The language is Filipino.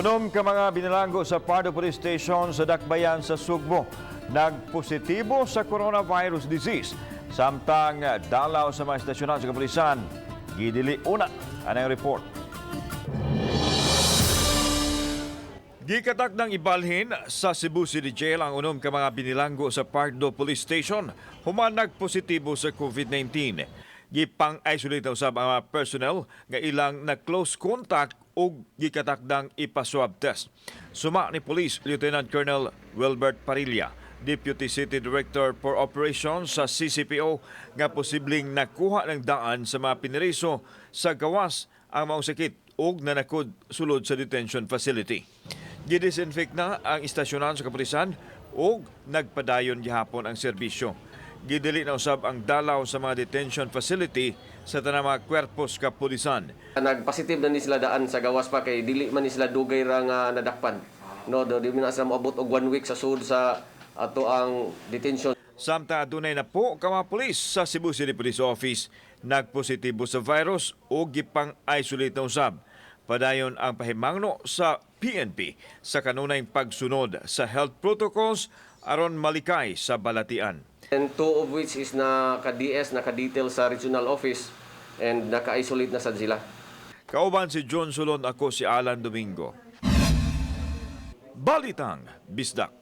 Unom ka mga binilanggo sa Pardo Police Station sa Dakbayan sa Sugbo nagpositibo sa coronavirus disease. Samtang dalaw sa mga estasyonan sa kapulisan, gidili una. Anong report? Gikatak ng ibalhin sa Cebu City Jail ang unom ka mga binilanggo sa Pardo Police Station human nagpositibo sa COVID-19. Gipang-isolate na usab ang mga personnel nga ilang na close contact o gikatakdang ipaswab test. Suma ni Police Lieutenant Colonel Wilbert Parilla, Deputy City Director for Operations sa CCPO, nga posibleng nakuha ng daan sa mga piniriso sa gawas ang mga sakit o nanakod sulod sa detention facility. Gidisinfect na ang istasyonan sa kapulisan o nagpadayon gihapon ang serbisyo. Gidili na usab ang dalaw sa mga detention facility sa tanang mga kwerpos kapulisan. Nagpositive na ni sila daan sa gawas pa kay dili man ni sila dugay ra nga nadakpan. No, di man sila moabot og 1 week sa sud sa ato ang detention. Samtang adunay na po ka mga pulis sa Cebu City Police Office nagpositibo sa virus o gipang-isolate na usab. Padayon ang pahimangno sa PNP sa kanunay pagsunod sa health protocols aron malikay sa balatian. And 2 of which is naka-DS, naka-detail sa regional office and naka-isolate na sad sila. Kauban si John Solon, ako si Alan Domingo. Balitang Bisdak.